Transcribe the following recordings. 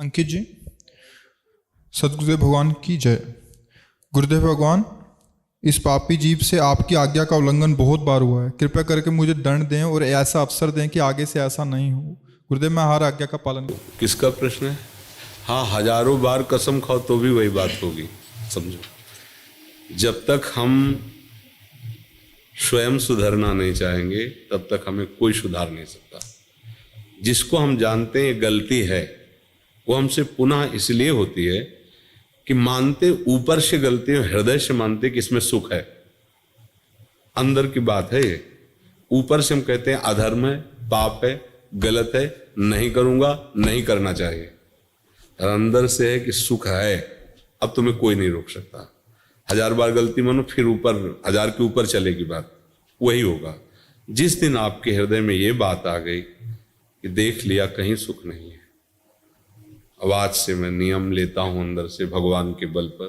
अंकित जी, सदगुरुदेव भगवान की जय। गुरुदेव भगवान, इस पापी जीव से आपकी आज्ञा का उल्लंघन बहुत बार हुआ है। कृपया करके मुझे दंड दें और ऐसा अवसर दें कि आगे से ऐसा नहीं हो। गुरुदेव, मैं हर आज्ञा का पालन करूं। किसका प्रश्न है? हाँ, हजारों बार कसम खाओ तो भी वही बात होगी। समझो, जब तक हम स्वयं सुधरना नहीं चाहेंगे तब तक हमें कोई सुधार नहीं सकता। जिसको हम जानते हैं गलती है, वो हमसे पुनः इसलिए होती है कि मानते ऊपर से गलती है, हृदय से मानते कि इसमें सुख है। अंदर की बात है ये। ऊपर से हम कहते हैं अधर्म है, पाप है, गलत है, नहीं करूंगा, नहीं करना चाहिए। और अंदर से है कि सुख है, अब तुम्हें कोई नहीं रोक सकता। हजार बार गलती मानो, फिर ऊपर हजार के ऊपर चलेगी बात, वही होगा। जिस दिन आपके हृदय में ये बात आ गई कि देख लिया कहीं सुख नहीं है, अब आज से मैं नियम लेता हूं अंदर से भगवान के बल पर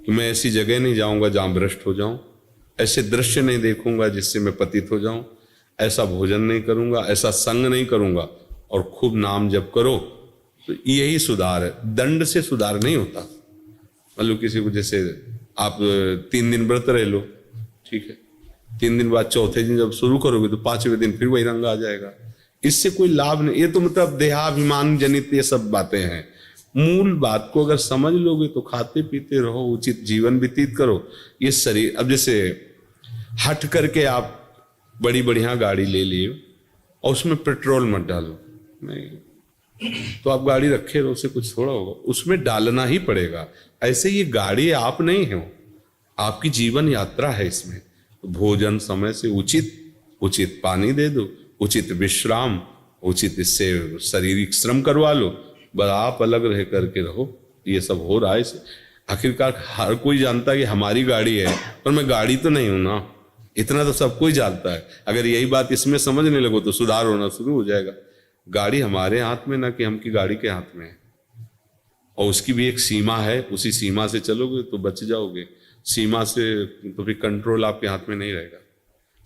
कि मैं ऐसी जगह नहीं जाऊंगा जहां भ्रष्ट हो जाऊं, ऐसे दृश्य नहीं देखूंगा जिससे मैं पतित हो जाऊं, ऐसा भोजन नहीं करूंगा, ऐसा संग नहीं करूंगा, और खूब नाम जप करो। तो यही सुधार है, दंड से सुधार नहीं होता। मतलब किसी को जैसे आप 3 दिन व्रत रह लो, ठीक है, 3 दिन बाद चौथे दिन जब शुरू करोगे तो 5वें दिन फिर वही रंग आ जाएगा। इससे कोई लाभ नहीं। ये तो मतलब देहाभिमान जनित ये सब बातें हैं। मूल बात को अगर समझ लोगे तो खाते पीते रहो, उचित जीवन व्यतीत करो। ये शरीर, अब जैसे हट करके आप बड़ी बढ़िया गाड़ी ले लिए और उसमें पेट्रोल मत डालो, नहीं तो आप गाड़ी रखे रहो, उससे कुछ थोड़ा होगा, उसमें डालना ही पड़ेगा। ऐसे ये गाड़ी आप नहीं हो, आपकी जीवन यात्रा है। इसमें तो भोजन समय से उचित पानी दे दो, उचित विश्राम, उचित इससे शारीरिक श्रम करवा लो, बस आप अलग रह करके रहो। ये सब हो रहा है इसे। आखिरकार हर कोई जानता है कि हमारी गाड़ी है, पर मैं गाड़ी तो नहीं हूं ना, इतना तो सब कोई जानता है। अगर यही बात इसमें समझने लगो तो सुधार होना शुरू हो जाएगा। गाड़ी हमारे हाथ में ना कि हम की गाड़ी के हाथ में है, और उसकी भी एक सीमा है, उसी सीमा से चलोगे तो बच जाओगे। सीमा से तो फिर कंट्रोल आपके हाथ में नहीं रहेगा।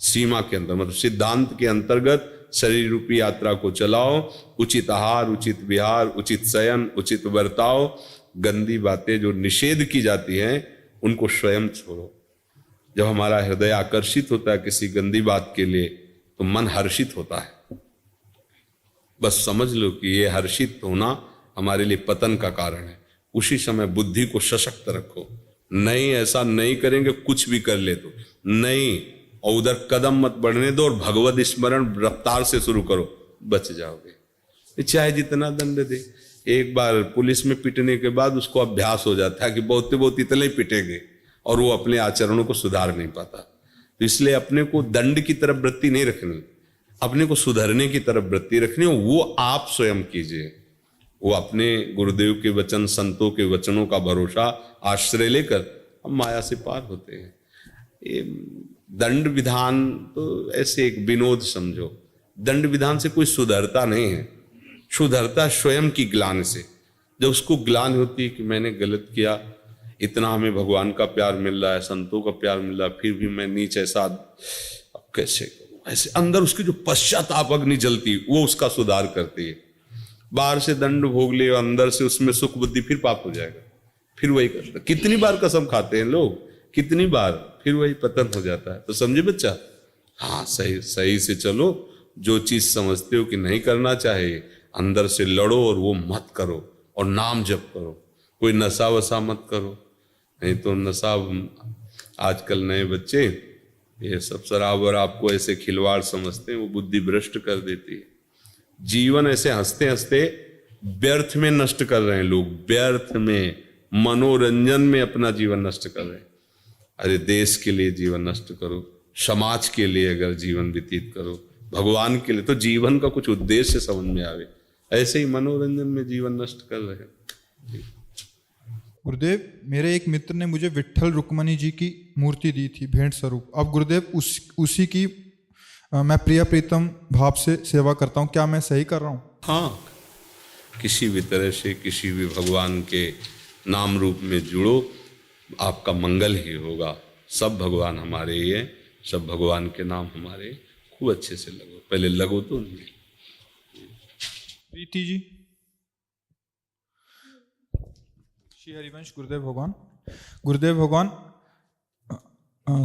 सीमा के अंदर मतलब सिद्धांत के अंतर्गत शरीर रूपी यात्रा को चलाओ। उचित आहार, उचित विहार, उचित शयन, उचित बर्ताव। गंदी बातें जो निषेध की जाती हैं उनको स्वयं छोड़ो। जब हमारा हृदय आकर्षित होता है किसी गंदी बात के लिए तो मन हर्षित होता है। बस समझ लो कि ये हर्षित होना हमारे लिए पतन का कारण है। उसी समय बुद्धि को सशक्त रखो। नहीं, ऐसा नहीं करेंगे, कुछ भी कर ले तो नहीं, और उधर कदम मत बढ़ने दो, और भगवत स्मरण रफ्तार से शुरू करो, बच जाओगे। चाहे जितना दंड दे। एक बार पुलिस में पिटने के बाद उसको अभ्यास हो जाता है कि बहुत बहुत इतने ही पिटेंगे, और वो अपने आचरणों को सुधार नहीं पाता। तो इसलिए अपने को दंड की तरफ वृत्ति नहीं रखनी, अपने को सुधरने की तरफ वृत्ति रखनी, वो आप स्वयं कीजिए। वो अपने गुरुदेव के वचन, संतों के वचनों का भरोसा आश्रय लेकर हम माया से पार होते हैं। ये दंड विधान तो ऐसे एक विनोद समझो। दंड विधान से कोई सुधरता नहीं है, सुधरता स्वयं की ग्लानि से। जब उसको ग्लानि होती है कि मैंने गलत किया, इतना हमें भगवान का प्यार मिल रहा है, संतों का प्यार मिल रहा है, फिर भी मैं नीच ऐसा, अब कैसे करूं, ऐसे अंदर उसकी जो पश्चाताप अग्नि जलती वो उसका सुधार करती है। बाहर से दंड भोग ले, अंदर से उसमें सुख बुद्धि, फिर पाप हो जाएगा, फिर वही करता। कितनी बार कसम खाते हैं लोग, कितनी बार, फिर वही पतन हो जाता है। तो समझे बच्चा? हाँ, सही से चलो। जो चीज समझते हो कि नहीं करना चाहिए, अंदर से लड़ो और वो मत करो, और नाम जप करो। कोई नशा वशा मत करो, नहीं तो नशा, आजकल नए बच्चे ये सब शराब और आपको ऐसे खिलवाड़ समझते हैं, वो बुद्धि भ्रष्ट कर देती है। जीवन ऐसे हंसते हंसते व्यर्थ में नष्ट कर रहे हैं लोग, व्यर्थ में, मनोरंजन में अपना जीवन नष्ट कर रहे हैं। अरे देश के लिए जीवन नष्ट करो, समाज के लिए अगर जीवन व्यतीत करो, भगवान के लिए, तो जीवन का कुछ उद्देश्य समझ में आवे। ऐसे ही मनोरंजन में जीवन नष्ट कर रहे हैं। गुरुदेव, मेरे एक मित्र ने मुझे विट्ठल रुक्मणी जी की मूर्ति दी थी भेंट स्वरूप। अब गुरुदेव उसी की मैं प्रिय प्रीतम भाव से सेवा करता हूँ, क्या मैं सही कर रहा हूँ? हाँ, किसी भी तरह से किसी भी भगवान के नाम रूप में जुड़ो, आपका मंगल ही होगा। सब भगवान हमारे ही हैं, सब भगवान के नाम हमारे। खूब अच्छे से लगो, पहले लगो तो नहीं। प्रीति जी। श्री हरिवंश गुरुदेव भगवान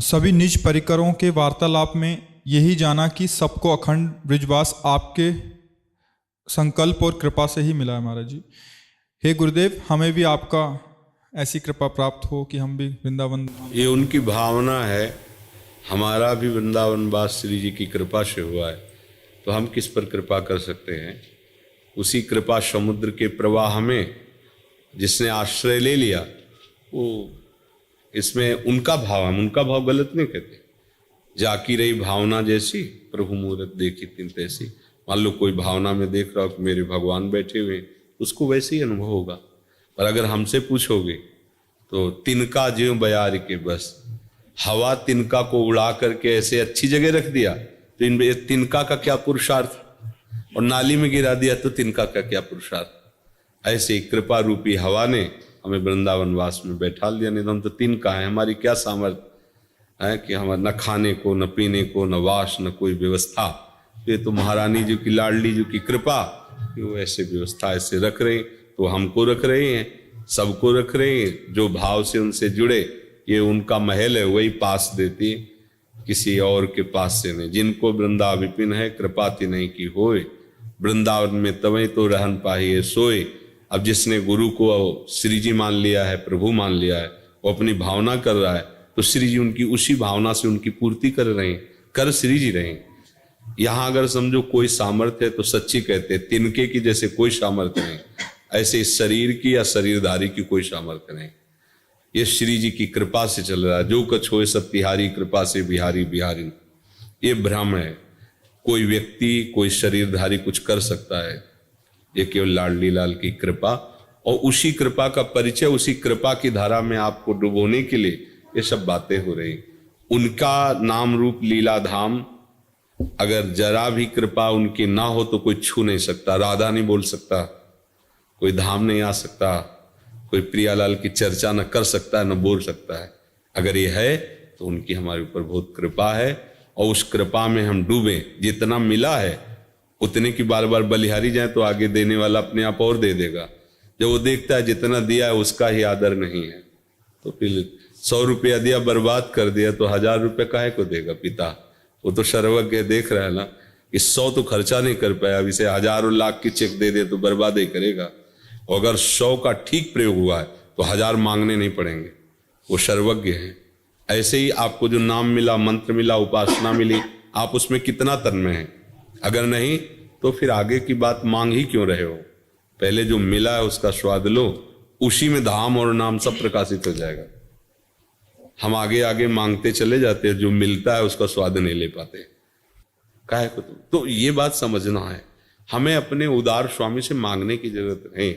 सभी निज परिकरों के वार्तालाप में यही जाना कि सबको अखंड ब्रिजवास आपके संकल्प और कृपा से ही मिला है महाराज जी। हे गुरुदेव, हमें भी आपका ऐसी कृपा प्राप्त हो कि हम भी वृंदावन। ये उनकी भावना है, हमारा भी वृंदावन वास श्री जी की कृपा से हुआ है, तो हम किस पर कृपा कर सकते हैं। उसी कृपा समुद्र के प्रवाह में जिसने आश्रय ले लिया, वो इसमें उनका भाव, हम उनका भाव गलत नहीं कहते। जाकी रही भावना जैसी, प्रभु मूरत देखी तिन तैसी। मान लो कोई भावना में देख रहा हो कि मेरे भगवान बैठे हुए, उसको वैसे ही अनुभव होगा। पर अगर हमसे पूछोगे तो तिनका ज्यों बयार के बस, हवा तिनका को उड़ा करके ऐसे अच्छी जगह रख दिया तो इन तिनका का क्या पुरुषार्थ, और नाली में गिरा दिया तो तिनका का क्या पुरुषार्थ। ऐसे ही कृपा रूपी हवा ने हमें वृंदावन वास में बैठा लिया, नहीं तो हम तो तिनका है, हमारी क्या सामर्थ्य है कि हमारे न खाने को, न पीने को, न वास, न कोई व्यवस्था। ये तो महारानी जी की, लाडली जी की कृपा कि वो ऐसे व्यवस्था ऐसे रख रहे हैं, तो हमको रख रहे हैं, सबको रख रहे हैं। जो भाव से उनसे जुड़े, ये उनका महल है, वही पास देती है, किसी और के पास से नहीं। जिनको वृंदा विपिन है, कृपा ति नहीं की होए, वृंदावन में तवै तो रहन पाहिए सोए। अब जिसने गुरु को श्री जी मान लिया है, प्रभु मान लिया है, वो अपनी भावना कर रहा है, तो श्री जी उनकी उसी भावना से उनकी पूर्ति कर रहे हैं, कर श्री जी रहे हैं। यहाँ अगर समझो कोई सामर्थ्य है तो सच्ची कहते हैं, तिनके की जैसे कोई सामर्थ्य नहीं, ऐसे शरीर की या शरीरधारी की कोई सामर्थ्य नहीं। ये श्री जी की कृपा से चल रहा है। जो कछ होए सब तिहारी, कृपा से बिहारी बिहारी। ये भ्रम है, कोई व्यक्ति, कोई शरीरधारी कुछ कर सकता है, ये केवल लाडली लाल की कृपा, और उसी कृपा का परिचय, उसी कृपा की धारा में आपको डुबोने के लिए ये सब बातें हो रही। उनका नाम रूप लीला धाम, अगर जरा भी कृपा उनकी ना हो तो कोई छू नहीं सकता, राधा नहीं बोल सकता, कोई धाम नहीं आ सकता, कोई प्रियालाल की चर्चा न कर सकता है, न बोल सकता है। अगर ये है तो उनकी हमारे ऊपर बहुत कृपा है, और उस कृपा में हम डूबे। जितना मिला है उतने की बार बार बलिहारी जाए तो आगे देने वाला अपने आप और दे देगा। जब वो देखता है जितना दिया है उसका ही आदर नहीं है, तो फिर 100 रुपया दिया बर्बाद कर दिया तो 1000 रुपये काहे को देगा पिता। वो तो सर्वज्ञ देख रहा है ना, इस 100 तो खर्चा नहीं कर पाया, अब इसे हजारों लाख की चेक दे दे तो बर्बाद ही करेगा। और अगर 100 का ठीक प्रयोग हुआ है तो 1000 मांगने नहीं पड़ेंगे, वो सर्वज्ञ है। ऐसे ही आपको जो नाम मिला, मंत्र मिला, उपासना मिली, आप उसमें कितना तन्मय हैं। अगर नहीं तो फिर आगे की बात मांग ही क्यों रहे हो। पहले जो मिला है उसका स्वाद लो, उसी में धाम और नाम सब प्रकाशित हो जाएगा। हम आगे आगे मांगते चले जाते हैं, जो मिलता है उसका स्वाद नहीं ले पाते, काहे को। तो ये बात समझना है, हमें अपने उदार स्वामी से मांगने की जरूरत नहीं,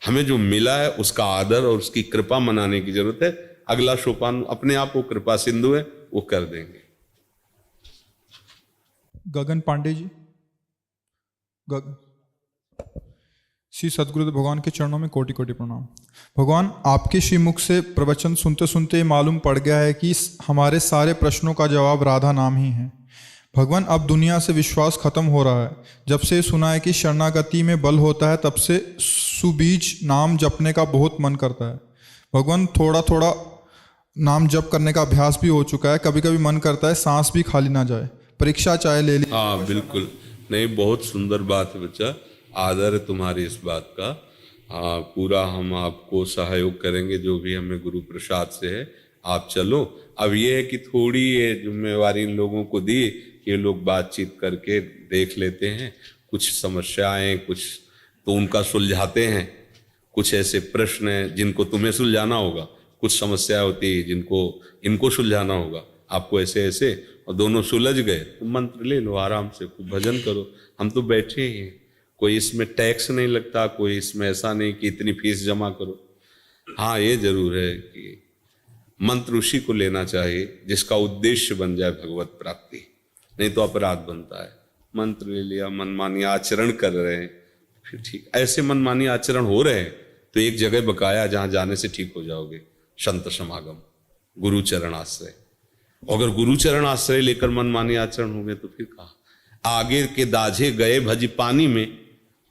हमें जो मिला है उसका आदर और उसकी कृपा मनाने की जरूरत है। अगला सोपान अपने आप वो कृपा सिंधु है, वो कर देंगे। गगन पांडे जी, श्री सदगुरुदेव भगवान के चरणों में कोटि कोटि प्रणाम। भगवान, आपके श्रीमुख से प्रवचन सुनते सुनते मालूम पड़ गया है कि हमारे सारे प्रश्नों का जवाब राधा नाम ही है। भगवान, अब दुनिया से विश्वास खत्म हो रहा है। जब से सुना है कि शरणागति में बल होता है, तब से सुबीज नाम जपने का बहुत मन करता है। भगवान, थोड़ा थोड़ा नाम जप करने का अभ्यास भी हो चुका है, कभी कभी मन करता है सांस भी खाली ना जाए, परीक्षा चाहे ले ली। हाँ बिल्कुल, नहीं बहुत सुंदर बात है बच्चा, आदर है तुम्हारी इस बात का। हाँ, पूरा हम आपको सहयोग करेंगे, जो भी हमें गुरु प्रसाद से है। आप चलो। अब ये है कि थोड़ी ये जिम्मेवारी इन लोगों को दी कि ये लोग बातचीत करके देख लेते हैं, कुछ समस्याएं कुछ तो उनका सुलझाते हैं, कुछ ऐसे प्रश्न हैं जिनको तुम्हें सुलझाना होगा, कुछ समस्या होती है जिनको इनको सुलझाना होगा, आपको ऐसे ऐसे, और दोनों सुलझ गए तो मंत्र ले लो, आराम से खूब भजन करो। हम तो बैठे ही हैं, कोई इसमें टैक्स नहीं लगता, कोई इसमें ऐसा नहीं कि इतनी फीस जमा करो। हाँ, ये जरूर है कि मंत्र उसी को लेना चाहिए जिसका उद्देश्य बन जाए भगवत प्राप्ति, नहीं तो अपराध बनता है। मंत्र ले लिया, मनमानी आचरण कर रहे हैं, फिर ठीक ऐसे मनमानी आचरण हो रहे हैं तो एक जगह बकाया जहां जाने से ठीक हो जाओगे, संत समागम, गुरु चरण आश्रय। अगर गुरु चरण आश्रय लेकर मनमानी आचरण होंगे तो फिर कहा आगे के दाझे गए भज पानी में,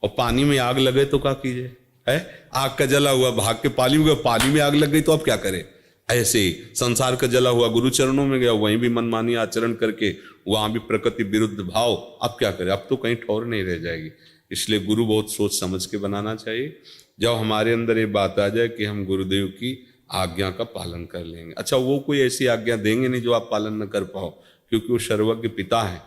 और पानी में आग लगे तो क्या कीजिए, है। आग का जला हुआ भाग के पानी में गया, पानी में आग लग गई तो अब क्या करे। ऐसे ही संसार का जला हुआ गुरु चरणों में गया, वहीं भी मनमानी आचरण करके वहां भी प्रकृति विरुद्ध भाव, अब क्या करे। अब तो कहीं ठौर नहीं रह जाएगी। इसलिए गुरु बहुत सोच समझ के बनाना चाहिए। जब हमारे अंदर ये बात आ जाए कि हम गुरुदेव की आज्ञा का पालन कर लेंगे, अच्छा वो कोई ऐसी आज्ञा देंगे नहीं जो आप पालन न कर पाओ, क्योंकि वो सर्वज्ञ पिता है,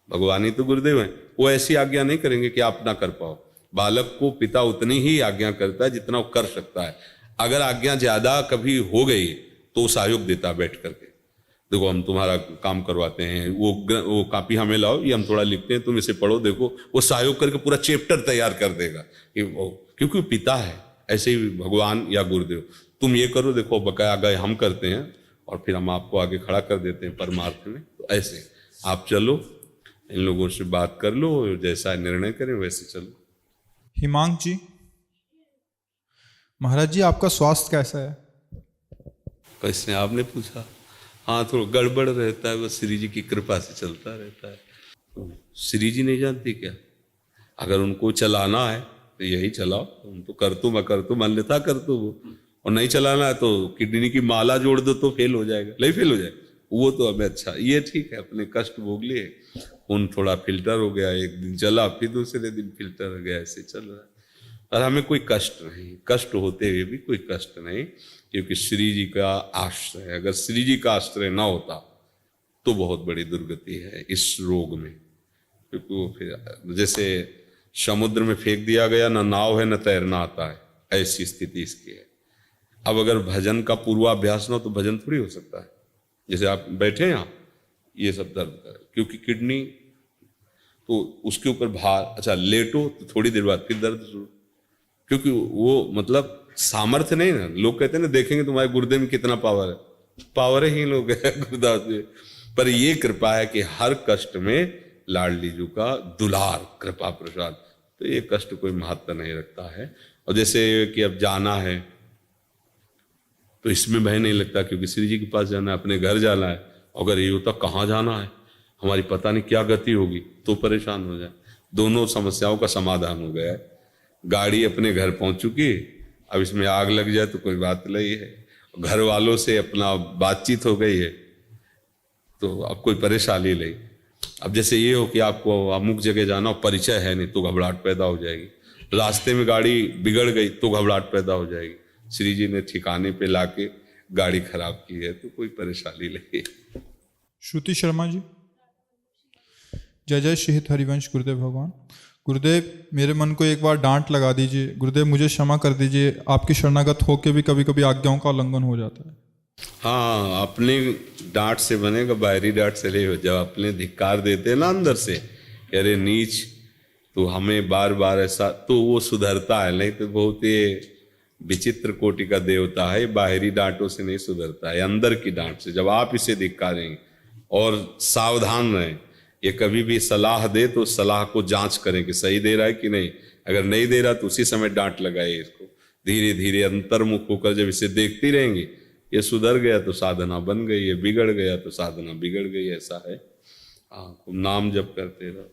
भगवान ही तो गुरुदेव हैं। वो ऐसी आज्ञा नहीं करेंगे कि आप ना कर पाओ। बालक को पिता उतनी ही आज्ञा करता है जितना वो कर सकता है। अगर आज्ञा ज्यादा कभी हो गई तो सहयोग देता है बैठ करके, देखो हम तुम्हारा काम करवाते हैं, वो कापी हमें लाओ, ये हम थोड़ा लिखते हैं, तुम इसे पढ़ो, देखो वो सहयोग करके पूरा चैप्टर तैयार कर देगा कि वो, क्योंकि वो पिता है। ऐसे ही भगवान या गुरुदेव, तुम ये करो, देखो बकाया आगे हम करते हैं और फिर हम आपको आगे खड़ा कर देते हैं परमार्थ में। तो ऐसे आप चलो, इन लोगों से बात कर लो, जैसा निर्णय करें वैसे चलो। हिमांक जी, महाराज जी आपका स्वास्थ्य कैसा है? कैसे आपने पूछा? हाँ थोड़ा गड़बड़ रहता है, बस श्री जी की कृपा से चलता रहता है। श्री जी नहीं जानती क्या? अगर उनको चलाना है तो यही चलाओ, तुम तो कर तुम अकर तुम अन्यथा कर तुम, और नहीं चलाना है तो किडनी की माला जोड़ दो तो फेल हो जाएगा, नहीं फेल हो जाएगा वो तो हमें। अच्छा ये ठीक है, अपने कष्ट भोग लिए, खून थोड़ा फिल्टर हो गया, एक दिन चला फिर दूसरे दिन फिल्टर हो गया, ऐसे चल रहा है। और हमें कोई कष्ट नहीं, कष्ट होते हुए भी कोई कष्ट नहीं, क्योंकि श्री जी का आश्रय, अगर श्री जी का आश्रय ना होता तो बहुत बड़ी दुर्गति है इस रोग में। क्योंकि वो फिर जैसे समुद्र में फेंक दिया गया, ना नाव है ना तैरना आता है, ऐसी स्थिति इसकी है। अब अगर भजन का पूर्वाभ्यास ना हो तो भजन थोड़ी हो सकता है। जैसे आप बैठे यहाँ, ये सब दर्द कर, क्योंकि किडनी तो उसके ऊपर भार, अच्छा लेटो तो थोड़ी देर बाद फिर दर्द शुरू, क्योंकि वो मतलब सामर्थ्य नहीं ना। लोग कहते हैं ना, देखेंगे तुम्हारे गुर्दे में कितना पावर है, पावर ही लोग है गुरुदास में। पर ये कृपा है कि हर कष्ट में लाडली जी का दुलार कृपा प्रसाद, तो ये कष्ट कोई महत्व नहीं रखता है। और जैसे कि अब जाना है तो इसमें भय नहीं लगता, क्योंकि श्री जी के पास जाना है, अपने घर जाना है। अगर ये होता कहाँ जाना है, हमारी पता नहीं क्या गति होगी, तो परेशान हो जाए। दोनों समस्याओं का समाधान हो गया है। गाड़ी अपने घर पहुंच चुकी, अब इसमें आग लग जाए तो कोई बात नहीं है। घर वालों से अपना बातचीत हो गई है तो अब कोई परेशानी नहीं। अब जैसे ये हो कि आपको अमुक जगह जाना, परिचय है नहीं तो घबराहट पैदा हो जाएगी, रास्ते में गाड़ी बिगड़ गई तो घबराहट पैदा हो जाएगी। श्री जी ने ठिकाने पे लाके गाड़ी खराब की है तो कोई परेशानी नहीं। श्रुति शर्मा जी, जय जय श्री हित हरिवंश गुरुदेव भगवान। गुरुदेव मेरे मन को एक बार डांट लगा दीजिए, गुरुदेव मुझे क्षमा कर दीजिए, आपकी शरणागत होके भी कभी कभी आज्ञाओं का उल्लंघन हो जाता है। हाँ, अपने डांट से बनेगा, बाहरी डांट से नहीं हो। जब अपने धिक्कार देते हैं ना अंदर से, अरे नीच, तो हमें बार बार ऐसा, तो वो सुधरता है। नहीं तो बहुत ये विचित्र कोटि का देवता है, बाहरी डांटों से नहीं सुधरता है, अंदर की डांट से। जब आप इसे धिक्कारेंगे, और सावधान रहें, ये कभी भी सलाह दे तो सलाह को जांच करें कि सही दे रहा है कि नहीं। अगर नहीं दे रहा तो उसी समय डांट लगाइए इसको। धीरे धीरे अंतर्मुख होकर जब इसे देखती रहेंगी, ये सुधर गया तो साधना बन गई, ये बिगड़ गया तो साधना बिगड़ गई, ऐसा है। हाँ, नाम जप करते रहो।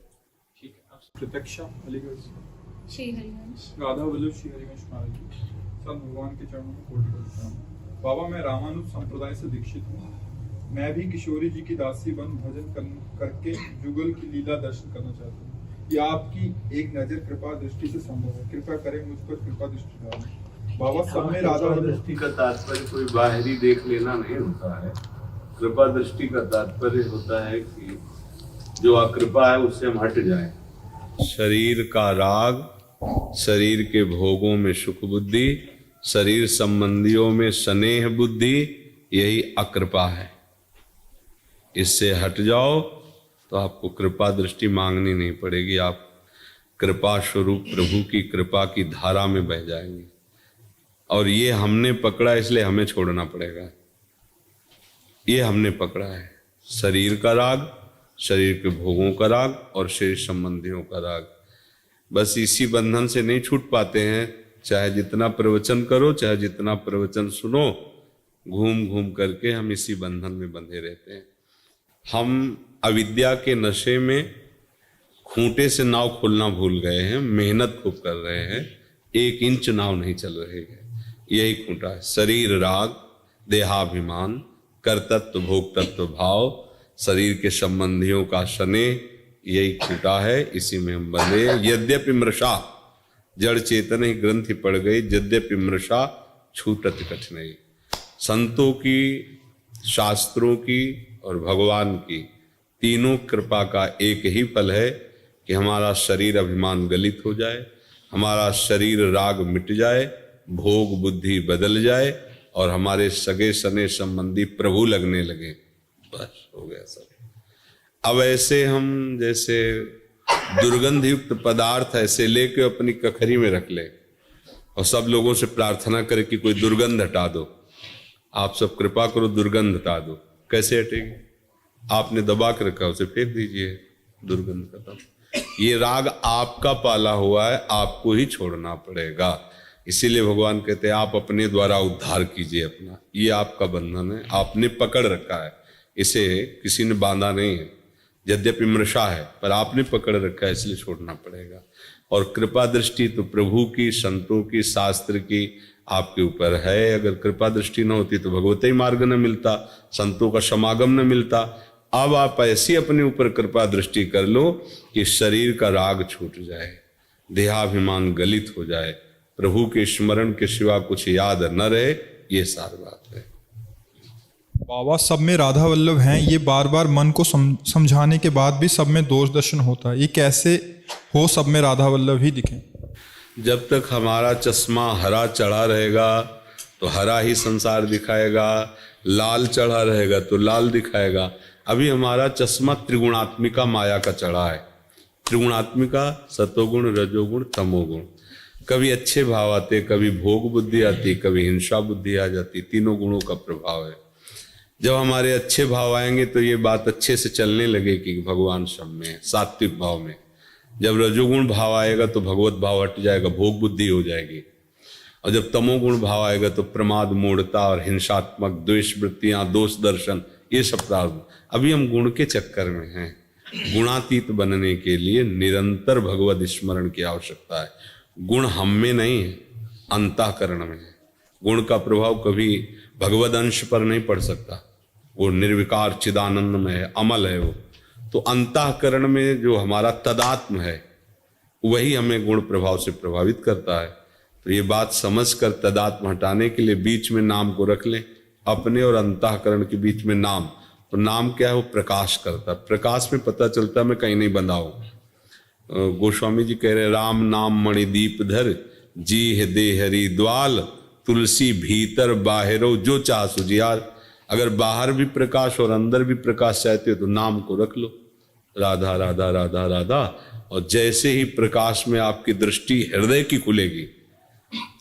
ठीक है। प्रत्यक्षा अलीगढ़ से श्री हरिवंश, राधा वल्लभ श्री हरिवंश महाराज जी, सब भगवान के चरणों में कोटि कोटि प्रणाम। बाबा मैं रामानुज संप्रदाय से दीक्षित हूँ। मैं भी किशोरी जी की दासी बन भजन करके जुगल की लीला दर्शन करना चाहता हूँ। ये आपकी एक नजर कृपा दृष्टि से संभव है, कृपया करें मुझ पर कृपा दृष्टि डालें। बाबा सब में राधा दृष्टि का तात्पर्य कोई बाहरी देख लेना नहीं होता है। कृपा दृष्टि का तात्पर्य होता है कि जो अकृपा है उससे हम हट जाएं। शरीर का राग, शरीर के भोगों में सुख बुद्धि, शरीर संबंधियों में स्नेह बुद्धि, यही अकृपा है। इससे हट जाओ तो आपको कृपा दृष्टि मांगनी नहीं पड़ेगी। आप कृपा स्वरूप प्रभु की कृपा की धारा में बह जाएंगे। और ये हमने पकड़ा, इसलिए हमें छोड़ना पड़ेगा। ये हमने पकड़ा है, शरीर का राग, शरीर के भोगों का राग और शरीर संबंधियों का राग। बस इसी बंधन से नहीं छूट पाते हैं। चाहे जितना प्रवचन करो, चाहे जितना प्रवचन सुनो, घूम घूम करके हम इसी बंधन में बंधे रहते हैं। हम अविद्या के नशे में खूंटे से नाव खोलना भूल गए हैं। मेहनत खूब कर रहे हैं, 1 इंच नाव नहीं चल रही है। यही खूंटा है। शरीर राग, देहाभिमान, कर्तृत्व भोक्तृत्व भाव, शरीर के संबंधियों का स्नेह, यही खूंटा है। इसी में हम बंधे। यद्यपि मृषा, जड़ चेतन ही ग्रंथि पड़ गई, यद्यपि मृषा छूटत कठिनाई। संतों की, शास्त्रों की और भगवान की तीनों कृपा का एक ही फल है कि हमारा शरीर अभिमान गलित हो जाए, हमारा शरीर राग मिट जाए, भोग बुद्धि बदल जाए और हमारे सगे सने संबंधी प्रभु लगने लगे। बस हो गया सब। अब ऐसे हम जैसे दुर्गंध युक्त पदार्थ ऐसे लेके अपनी कखरी में रख ले और सब लोगों से प्रार्थना करे कि कोई दुर्गंध हटा दो, आप सब कृपा करो दुर्गंध हटा दो। कैसे हटेगी? आपने दबा के रखा, उसे फेंक दीजिए, दुर्गंध खत्म। ये राग आपका पाला हुआ है, आपको ही छोड़ना पड़ेगा। इसीलिए भगवान कहते हैं आप अपने द्वारा उद्धार कीजिए अपना। ये आपका बंधन है, आपने पकड़ रखा है, इसे किसी ने बांधा नहीं है। यद्यपि मृषा है पर आपने पकड़ रखा है, इसलिए छोड़ना पड़ेगा। और कृपा दृष्टि तो प्रभु की, संतों की, शास्त्र की आपके ऊपर है। अगर कृपा दृष्टि न होती तो भगवती मार्ग न मिलता, संतों का समागम न मिलता। अब आप ऐसी अपने ऊपर कृपा दृष्टि कर लो कि शरीर का राग छूट जाए, देहाभिमान गलित हो जाए, प्रभु के स्मरण के सिवा कुछ याद न रहे। ये सारी बात है। बाबा सब में राधा वल्लभ हैं, ये बार बार मन को समझाने के बाद भी सब में दोष दर्शन होता है। ये कैसे हो सब में राधा वल्लभ ही दिखें? जब तक हमारा चश्मा हरा चढ़ा रहेगा तो हरा ही संसार दिखाएगा, लाल चढ़ा रहेगा तो लाल दिखाएगा। अभी हमारा चश्मा त्रिगुणात्मिका माया का चढ़ा है। त्रिगुणात्मिका सतोगुण, रजोगुण, तमोगुण। कभी अच्छे भाव आते, कभी भोग बुद्धि आती, कभी हिंसा बुद्धि आ जाती। तीनों गुणों का प्रभाव है। जब हमारे अच्छे भाव आएंगे तो ये बात अच्छे से चलने लगेगी, भगवान सब में है, सात्विक भाव में। जब रजोगुण भाव आएगा तो भगवत भाव हट जाएगा, भोग बुद्धि हो जाएगी। और जब तमोगुण भाव आएगा तो प्रमाद, मूढ़ता और हिंसात्मक द्वेष वृत्तियां, दोष दर्शन, ये सब प्रारंभ। अभी हम गुण के चक्कर में हैं। गुणातीत बनने के लिए निरंतर भगवत स्मरण की आवश्यकता है। गुण हम में नहीं है, अंतःकरण में है। गुण का प्रभाव कभी भगवद अंश पर नहीं पड़ सकता। वो निर्विकार चिदानंद में है, अमल है वो। तो अंतःकरण में जो हमारा तदात्म है वही हमें गुण प्रभाव से प्रभावित करता है। तो ये बात समझकर तदात्म हटाने के लिए बीच में नाम को रख लें, अपने और अंतःकरण के बीच में नाम। तो नाम क्या है? वो प्रकाश करता है। प्रकाश में पता चलता है मैं कहीं नहीं बंधा हूं। गोस्वामी जी कह रहे राम नाम मणि दीप धर, जी है दे हरि द्वाल, तुलसी भीतर बाहरो जो चाह सुजियार। अगर बाहर भी प्रकाश और अंदर भी प्रकाश चाहते हो तो नाम को रख लो, राधा राधा राधा राधा। और जैसे ही प्रकाश में आपकी दृष्टि हृदय की खुलेगी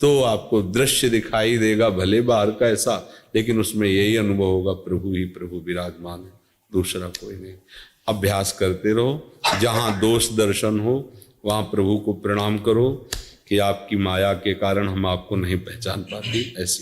तो आपको दृश्य दिखाई देगा, भले बाहर का ऐसा, लेकिन उसमें यही अनुभव होगा प्रभु ही प्रभु विराजमान है, दूसरा कोई नहीं। अभ्यास करते रहो। जहाँ दोष दर्शन हो वहाँ प्रभु को प्रणाम करो कि आपकी माया के कारण हम आपको नहीं पहचान पाती। ऐसी